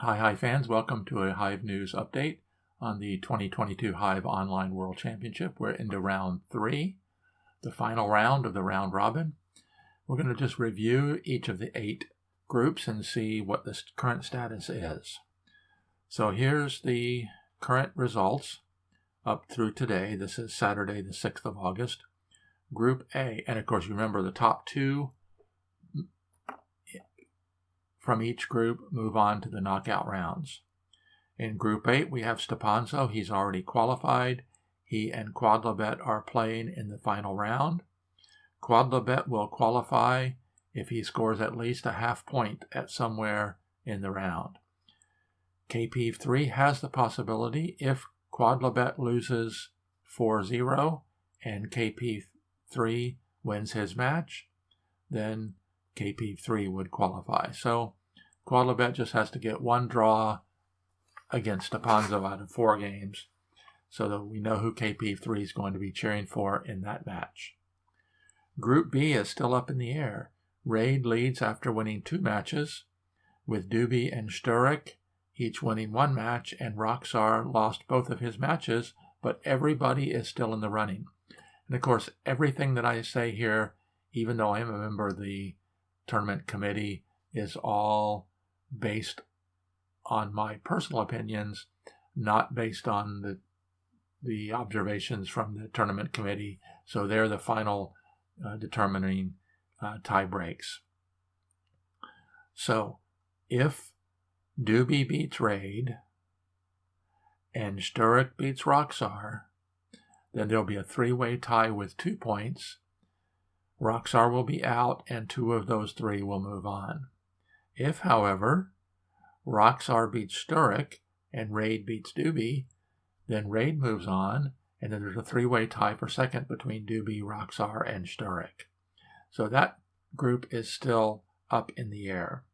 Hi, Hive fans. Welcome to a Hive News update on the 2022 Hive Online World Championship. We're into round 3, the final round of the round robin. We're going to just review each of the 8 groups and see what the current status is. So here's the current results up through today. This is Saturday, the 6th of August. Group A, and of course, remember the top 2 from each group move on to the knockout rounds. In Group 8, we have Stepanzo. He's already qualified. He and Quadlabet are playing in the final round. Quadlabet will qualify if he scores at least a half point at somewhere in the round. KP3 has the possibility, if Quadlabet loses 4-0 and KP3 wins his match, then KP3 would qualify. So Quadlabet just has to get one draw against Stepanzo out of 4 games so that we know who KP3 is going to be cheering for in that match. Group B is still up in the air. Raid leads after winning 2 matches, with Doobie and Sturek each winning 1 match, and Roxar lost both of his matches, but everybody is still in the running. And of course, everything that I say here, even though I am a member of the tournament committee, is all based on my personal opinions, not based on the observations from the tournament committee. So they're the final determining tie breaks. So if Doobie beats Raid and Sturek beats Roxar, then there'll be a 3-way tie with 2 points. Roxar will be out, and 2 of those 3 will move on. If, however, Roxar beats Sturek and Raid beats Doobie, then Raid moves on, and then there's a 3-way tie for second between Doobie, Roxar, and Sturek. So that group is still up in the air,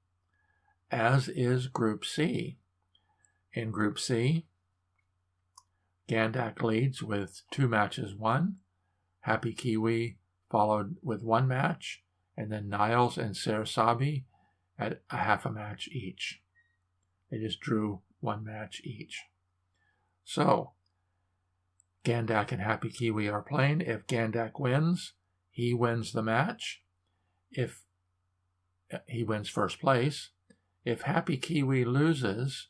as is Group C. In Group C, Gandak leads with 2 matches won. Happy Kiwi followed with 1 match, and then Niles and Sarasabi at a half a match each. They just drew 1 match each. So, Gandak and Happy Kiwi are playing. If Gandak wins, he wins the match. If he wins first place. If Happy Kiwi loses,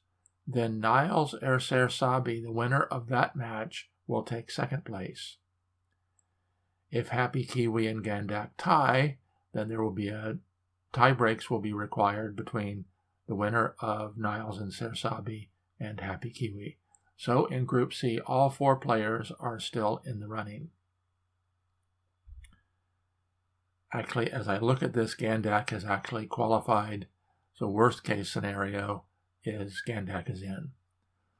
then Niles or Sarasabi, the winner of that match, will take second place. If Happy Kiwi and Gandak tie, then there will be tie breaks will be required between the winner of Niles and Sarasabi and Happy Kiwi. So in Group C, all 4 players are still in the running. Actually, as I look at this, Gandak has actually qualified. So worst case scenario is Gandak is in.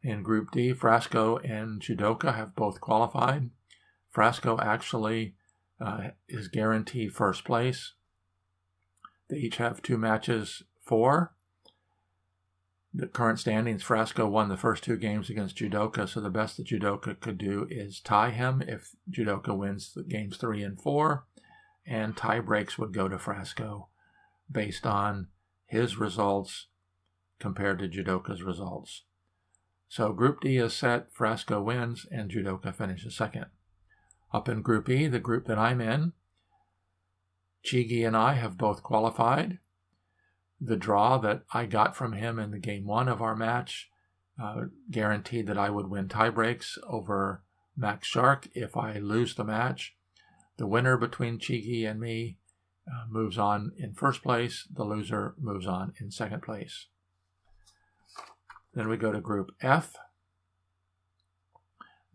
In Group D, Frasco and Judoka have both qualified. Frasco actually is guaranteed first place. They each have 2 matches for. The current standings, Frasco won the first 2 games against Judoka, so the best that Judoka could do is tie him if Judoka wins the games 3 and 4, and tie breaks would go to Frasco based on his results compared to Judoka's results. So Group D is set, Frasco wins, and Judoka finishes second. Up in Group E, the group that I'm in, Chigi and I have both qualified. The draw that I got from him in the game 1 of our match guaranteed that I would win tie breaks over Max Shark. If I lose the match, the winner between Chigi and me moves on in first place. The loser moves on in second place. Then we go to Group F.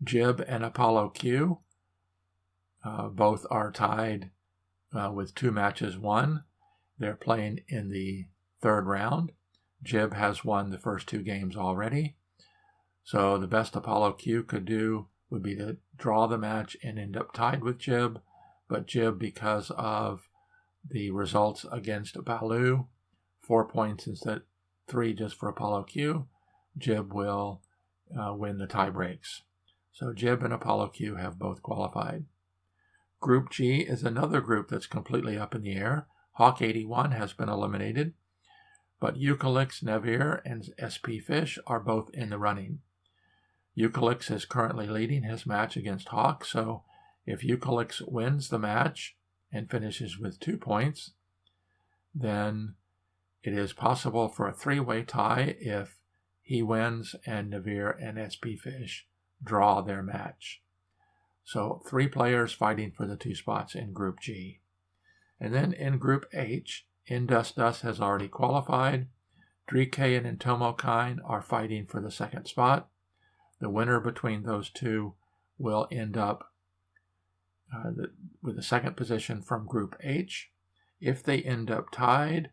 Jib and Apollo Q both are tied with 2 matches won. They're playing in the 3rd round. Jib has won the first 2 games already. So the best Apollo Q could do would be to draw the match and end up tied with Jib. But Jib, because of the results against Balu, 4 points instead 3 just for Apollo Q, Jib will win the tie breaks. So Jib and Apollo Q have both qualified. Group G is another group that's completely up in the air. Hawk 81 has been eliminated, but Eucalyx, Nevere, and SP Fish are both in the running. Eucalyx is currently leading his match against Hawk, so if Eucalyx wins the match and finishes with 2 points, then it is possible for a 3-way tie if he wins and Nevere and SP Fish draw their match. So 3 players fighting for the 2 spots in Group G. And then in Group H, Indus has already qualified. Drike and Intomokine are fighting for the 2nd spot. The winner between those 2 will end up with the 2nd position from Group H. If they end up tied,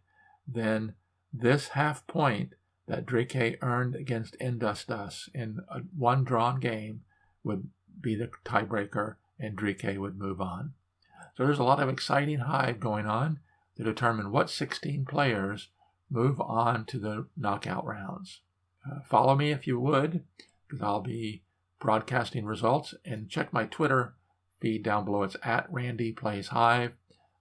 then this half point that Drike earned against Indus in a 1 drawn game would be the tiebreaker, and Drike would move on. So there's a lot of exciting Hive going on to determine what 16 players move on to the knockout rounds. Follow me if you would, because I'll be broadcasting results, and check my Twitter feed down below. It's @RandyPlaysHive.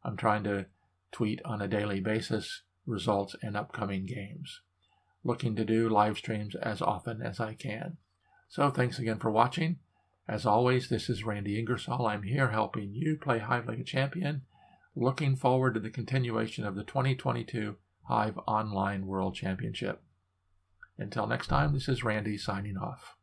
I'm trying to tweet on a daily basis results and upcoming games. Looking to do live streams as often as I can. So thanks again for watching. As always, this is Randy Ingersoll. I'm here helping you play Hive like a champion. Looking forward to the continuation of the 2022 Hive Online World Championship. Until next time, this is Randy signing off.